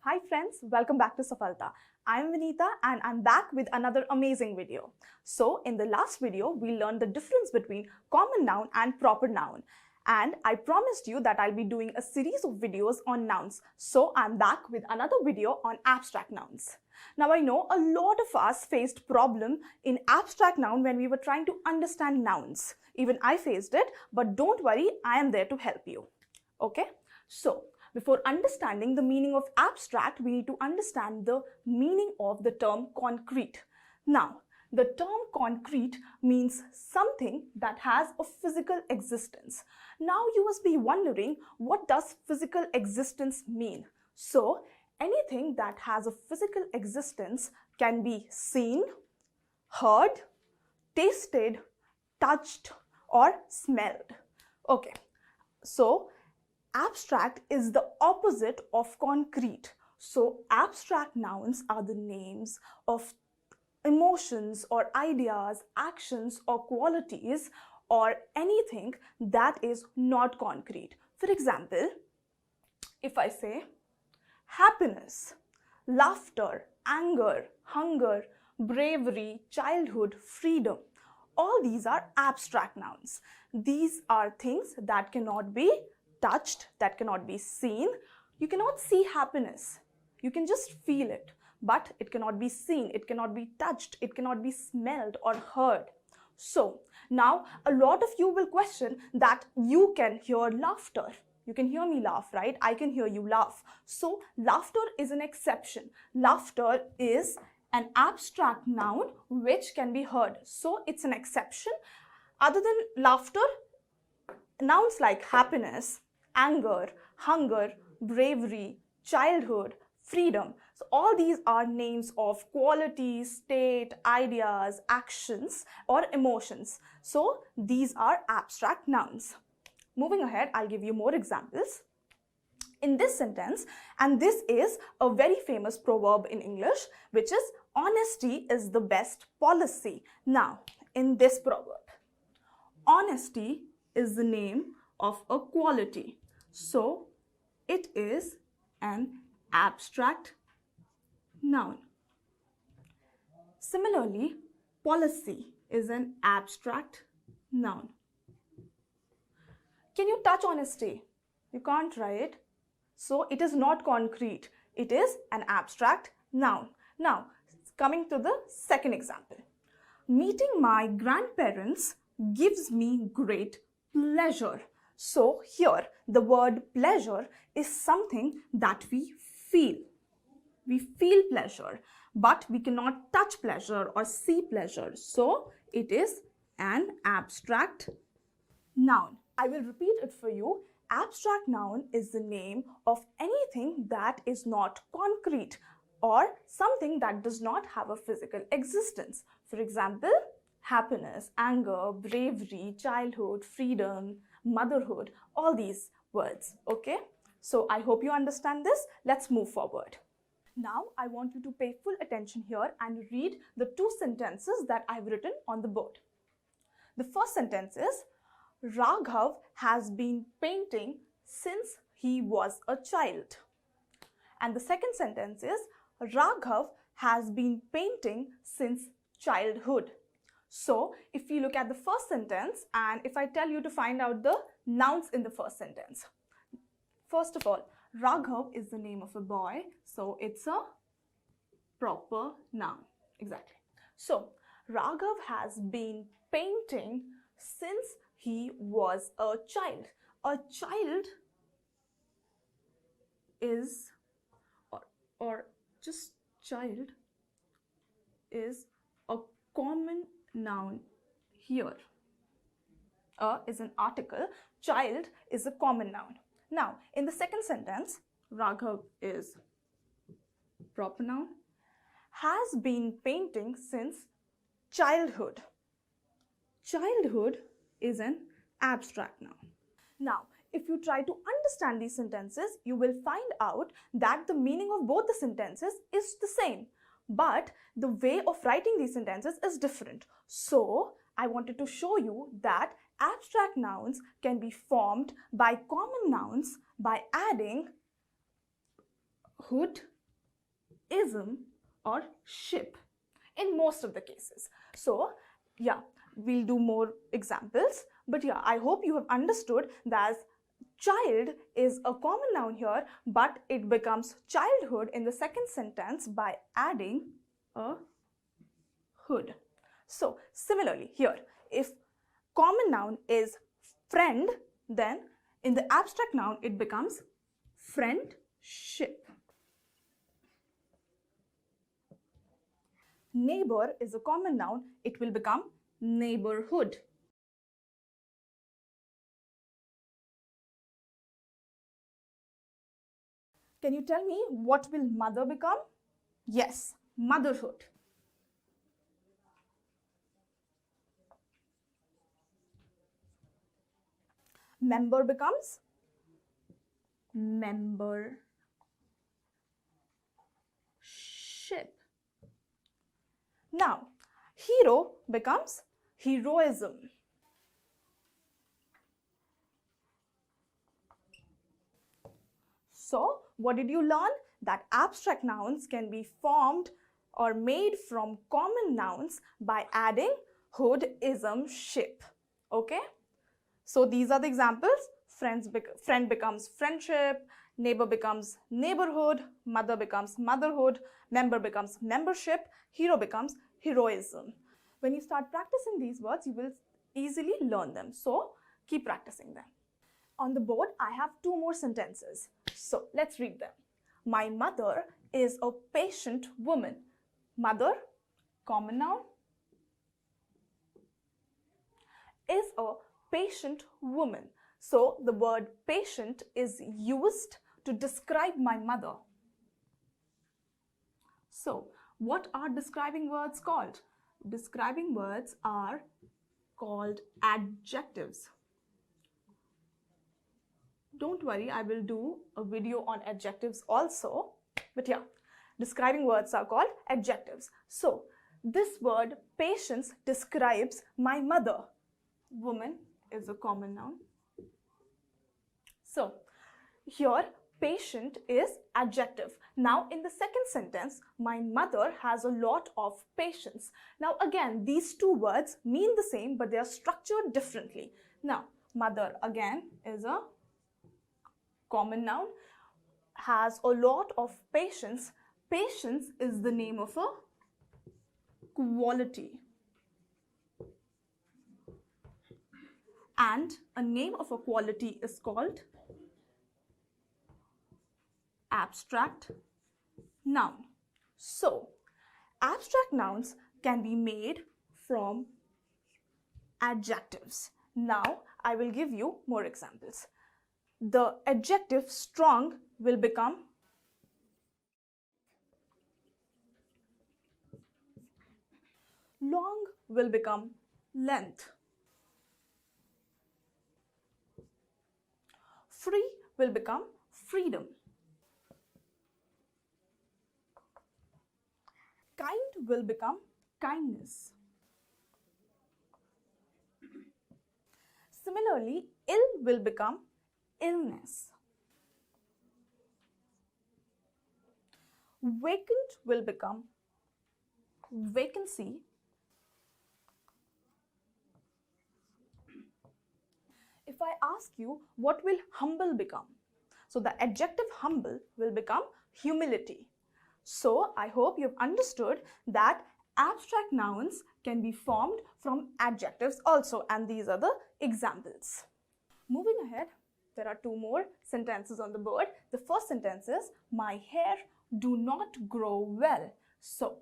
Hi friends, welcome back to Safalta. I'm Vinita and I'm back with another amazing video. So in the last video, we learned the difference between common noun and proper noun. And I promised you that I'll be doing a series of videos on nouns. So I'm back with another video on abstract nouns. Now I know a lot of us faced problem in abstract noun when we were trying to understand nouns. Even I faced it, but don't worry, I am there to help you. Okay? So, before understanding the meaning of abstract, we need to understand the meaning of the term concrete. Now, the term concrete means something that has a physical existence. Now, you must be wondering, what does physical existence mean? So, anything that has a physical existence can be seen, heard, tasted, touched, or smelled. Okay, so abstract is the opposite of concrete. So abstract nouns are the names of emotions or ideas, actions or qualities or anything that is not concrete. For example, if I say happiness, laughter, anger, hunger, bravery, childhood, freedom, all these are abstract nouns. These are things that cannot be touched, that cannot be seen. You cannot see happiness. You can just feel it, but it cannot be seen, it cannot be touched, it cannot be smelled or heard. So now a lot of you will question that you can hear laughter. You can hear me laugh, right? I can hear you laugh. So laughter is an exception. Laughter is an abstract noun which can be heard. So it's an exception. Other than laughter, nouns like happiness, anger, hunger, bravery, childhood, freedom. So all these are names of qualities, state, ideas, actions, or emotions. So these are abstract nouns. Moving ahead, I'll give you more examples. In this sentence, and this is a very famous proverb in English, which is honesty is the best policy. Now, in this proverb, honesty is the name of a quality. So, it is an abstract noun. Similarly, policy is an abstract noun. Can you touch honesty? You can't, right? So, it is not concrete. It is an abstract noun. Now, coming to the second example. Meeting my grandparents gives me great pleasure. So here the word pleasure is something that we feel. We feel pleasure, but we cannot touch pleasure or see pleasure. So it is an abstract noun. I will repeat it for you. Abstract noun is the name of anything that is not concrete or something that does not have a physical existence. For example, happiness, anger, bravery, childhood, freedom, motherhood, all these words, okay? So I hope you understand this. Let's move forward. Now I want you to pay full attention here and read the two sentences that I've written on the board. The first sentence is, Raghav has been painting since he was a child. And the second sentence is, Raghav has been painting since childhood. So, if you look at the first sentence and if I tell you to find out the nouns in the first sentence. First of all, Raghav is the name of a boy, so it's a proper noun. Exactly. So, Raghav has been painting since he was a child. A child is, or just child is a common noun here. Is an article, child is a common noun. Now, in the second sentence, Raghav is proper noun, has been painting since childhood. Childhood is an abstract noun. Now, if you try to understand these sentences, you will find out that the meaning of both the sentences is the same. But the way of writing these sentences is different. So, I wanted to show you that abstract nouns can be formed by common nouns by adding hood ism, or ship in most of the cases. So yeah, we'll do more examples, but yeah, I hope you have understood that child is a common noun here, but it becomes childhood in the second sentence by adding a hood. So similarly here, if common noun is friend, then in the abstract noun it becomes friendship. Neighbor is a common noun, it will become neighborhood. Can you tell me what will mother become? Yes, motherhood. Member becomes membership. Now, hero becomes heroism. So, what did you learn? That abstract nouns can be formed or made from common nouns by adding hood, ism, ship. Okay? So, these are the examples. Friend becomes friendship, neighbor becomes neighborhood, mother becomes motherhood, member becomes membership, hero becomes heroism. When you start practicing these words, you will easily learn them. So, keep practicing them. On the board, I have two more sentences. So, let's read them. My mother is a patient woman. Mother, common noun, is a patient woman. So, the word patient is used to describe my mother. So, what are describing words called? Describing words are called adjectives. Don't worry, I will do a video on adjectives also. But yeah, describing words are called adjectives. So, this word patience describes my mother. Woman is a common noun. So, here patient is adjective. Now, in the second sentence, my mother has a lot of patience. Now, again, these two words mean the same, but they are structured differently. Now, mother again is a common noun, has a lot of patience. Patience is the name of a quality. And a name of a quality is called abstract noun. So, abstract nouns can be made from adjectives. Now, I will give you more examples. The adjective strong will become long, will become length. Free will become freedom. Kind will become kindness. Similarly, ill will become illness. Vacant will become vacancy. If I ask you, what will humble become? So the adjective humble will become humility. So I hope you've understood that abstract nouns can be formed from adjectives also, and these are the examples. Moving ahead, there are two more sentences on the board. The first sentence is, my hair do not grow well. So,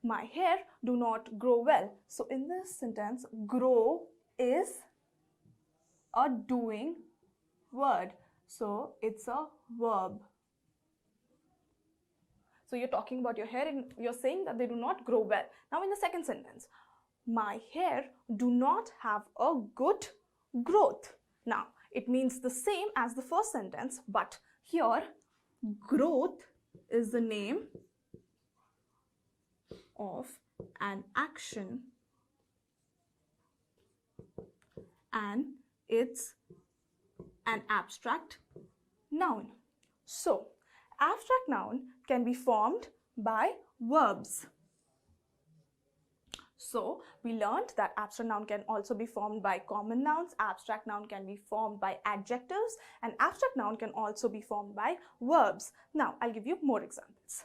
my hair do not grow well. So, in this sentence, grow is a doing word. So, it's a verb. So, you're talking about your hair and you're saying that they do not grow well. Now, in the second sentence, my hair do not have a good growth. Now, it means the same as the first sentence, but here growth is the name of an action and it's an abstract noun. So, abstract noun can be formed by verbs. So we learned that abstract noun can also be formed by common nouns, abstract noun can be formed by adjectives, and abstract noun can also be formed by verbs. Now I'll give you more examples.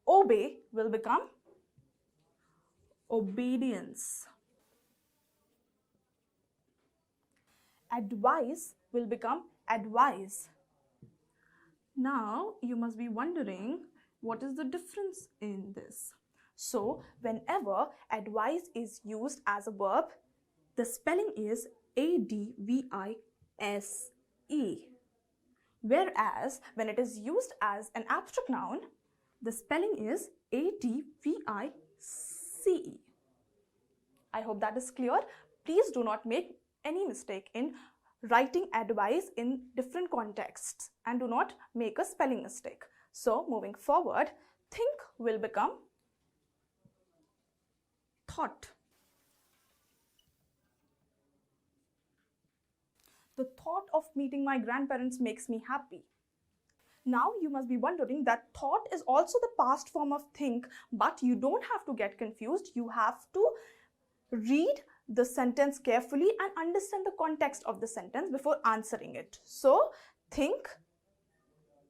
Obey will become obedience. Advise will become advise. Now you must be wondering, what is the difference in this? So whenever advise is used as a verb, the spelling is advise. Whereas when it is used as an abstract noun, the spelling is advice. I hope that is clear. Please do not make any mistake in writing advice in different contexts and do not make a spelling mistake. So moving forward, think will become thought. The thought of meeting my grandparents makes me happy. Now you must be wondering that thought is also the past form of think, but you don't have to get confused. You have to read the sentence carefully and understand the context of the sentence before answering it. So think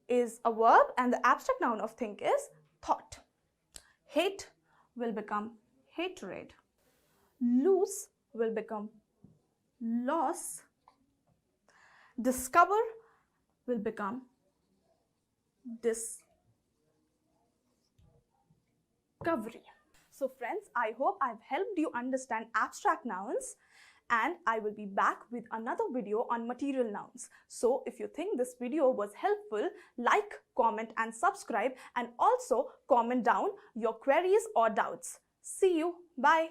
is a verb and the abstract noun of think is thought. Hate will become hatred. Lose will become loss. Discover will become discovery. So friends, I hope I've helped you understand abstract nouns, and I will be back with another video on material nouns. So if you think this video was helpful, like, comment and subscribe, and also comment down your queries or doubts. See you. Bye.